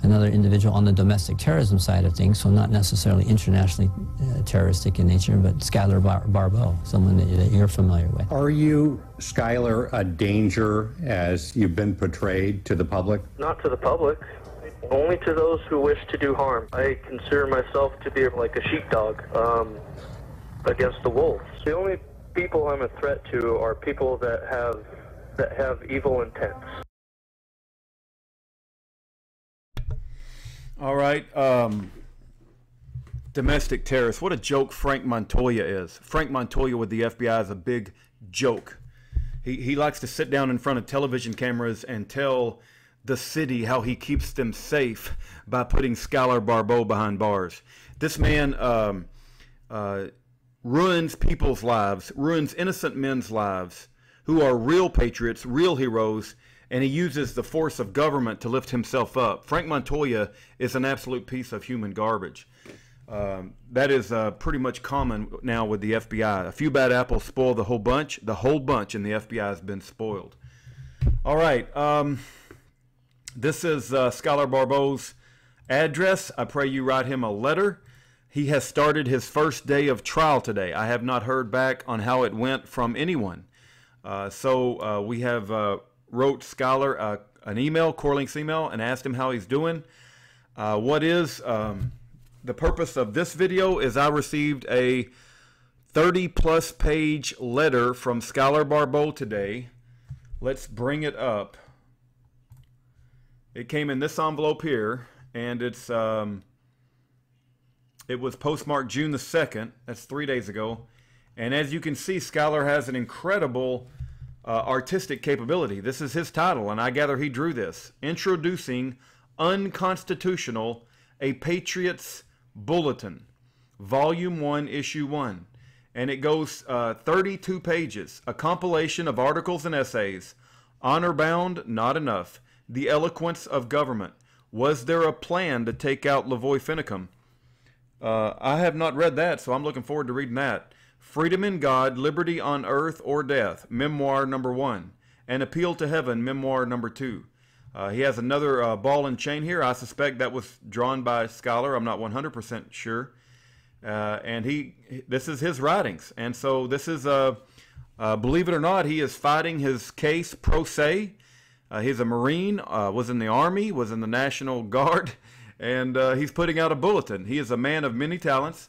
another individual on the domestic terrorism side of things, so not necessarily internationally terroristic in nature, but Schuyler Barbeau, someone that you're familiar with. Are you, Schuyler, a danger as you've been portrayed to the public? Not to the public, only to those who wish to do harm. I consider myself to be like a sheepdog against the wolves. The only people I'm a threat to are people that have evil intents. All right, domestic terrorists. What a joke Frank Montoya is. Frank Montoya with the FBI is a big joke. He likes to sit down in front of television cameras and tell the city how he keeps them safe by putting Schuyler Barbeau behind bars. This man ruins people's lives, ruins innocent men's lives who are real patriots, real heroes, and he uses the force of government to lift himself up. Frank Montoya is an absolute piece of human garbage. That is pretty much common now with the FBI. A few bad apples spoil the whole bunch. The whole bunch in the FBI has been spoiled. All right. This is Schuyler Barbeau's address. I pray you write him a letter. He has started his first day of trial today. I have not heard back on how it went from anyone. So we have wrote Schuyler an email, Corlink's email, and asked him how he's doing. The purpose of this video is I received a 30-plus page letter from Schuyler Barbeau today. Let's bring it up. It came in this envelope here, and it's it was postmarked June the 2nd. That's 3 days ago. And as you can see, Schuyler has an incredible artistic capability. This is his title, and I gather he drew this. Introducing Unconstitutional, a Patriot's Bulletin, Volume 1, Issue 1. And it goes 32 pages, a compilation of articles and essays. Honor-bound, not enough. The eloquence of government. Was there a plan to take out Lavoy Finicum? I have not read that, so I'm looking forward to reading that. Freedom in God, Liberty on Earth or Death, Memoir number 1. An Appeal to Heaven, Memoir number 2. He has another ball and chain here. I suspect that was drawn by Schuyler. I'm not 100% sure. And this is his writings. And so this is, believe it or not, he is fighting his case pro se. He's a Marine, was in the Army, was in the National Guard, and he's putting out a bulletin. He is a man of many talents.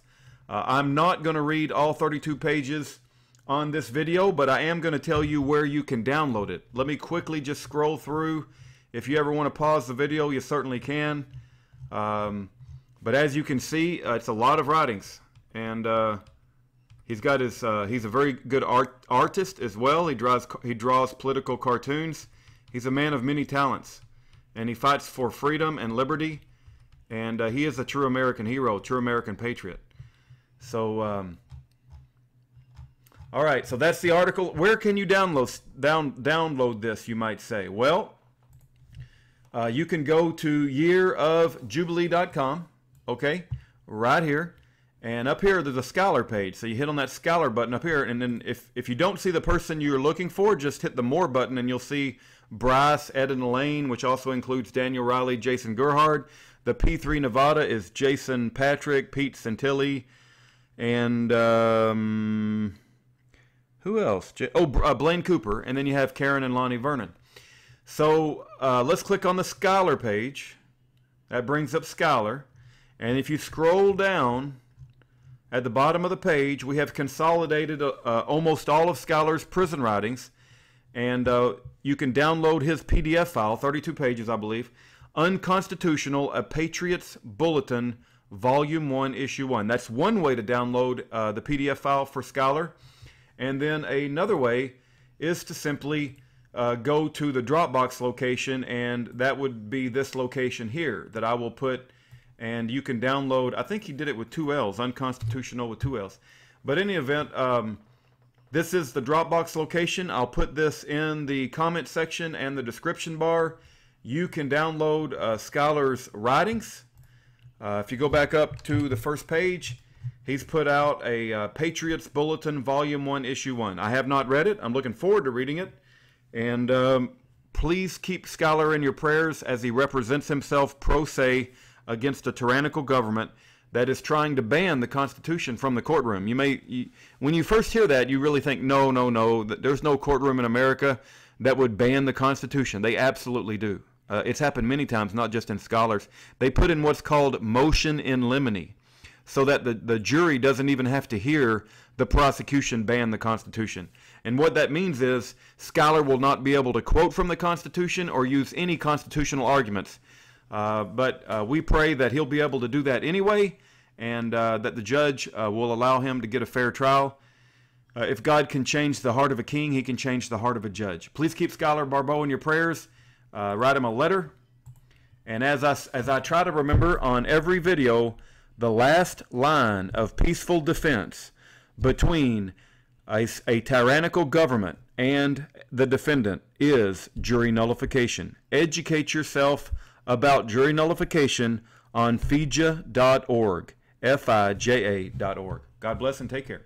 I'm not going to read all 32 pages on this video, but I am going to tell you where you can download it. Let me quickly just scroll through. If you ever want to pause the video, you certainly can. But as you can see, it's a lot of writings. And he's got his, he's a very good artist as well. He draws political cartoons. He's a man of many talents, and he fights for freedom and liberty, and he is a true American hero, true American patriot. So, all right, so that's the article. Where can you download this, you might say? Well, you can go to yearofjubilee.com, okay, right here. And up here, there's a Schuyler page. So you hit on that Schuyler button up here, and then if you don't see the person you're looking for, just hit the More button, and you'll see Bryce, Ed and Elaine, which also includes Daniel Riley, Jason Gerhard. The P3 Nevada is Jason Patrick, Pete Santilli, and who else? Blaine Cooper, and then you have Karen and Lonnie Vernon. So let's click on the Schuyler page. That brings up Schuyler. And if you scroll down at the bottom of the page, we have consolidated almost all of Schuyler's prison writings. And you can download his PDF file, 32 pages, I believe. Unconstitutional, a Patriot's Bulletin, Volume 1, Issue 1. That's one way to download the PDF file for Schuyler. And then another way is to simply go to the DropBox location, and that would be this location here that I will put, and you can download. I think he did it with 2 L's, Unconstitutional with 2 L's. But in any event, this is the DropBox location. I'll put this in the comment section and the description bar. You can download Schuyler's writings. If you go back up to the first page, he's put out a Patriots Bulletin, Volume 1, Issue 1. I have not read it. I'm looking forward to reading it. And Please keep Schuyler in your prayers as he represents himself pro se against a tyrannical government that is trying to ban the Constitution from the courtroom. When you first hear that, you really think, no, there's no courtroom in America that would ban the Constitution. They absolutely do. It's happened many times, not just in Schuyler's. They put in what's called motion in limine, so that the jury doesn't even have to hear the prosecution ban the Constitution. And what that means is Schuyler will not be able to quote from the Constitution or use any constitutional arguments. But we pray that he'll be able to do that anyway, and that the judge will allow him to get a fair trial. If God can change the heart of a king, he can change the heart of a judge. Please keep Schuyler Barbeau in your prayers. Write him a letter. And as I try to remember on every video, the last line of peaceful defense between a tyrannical government and the defendant is jury nullification. Educate yourself about jury nullification on fija.org, FIJA.org. God bless and take care.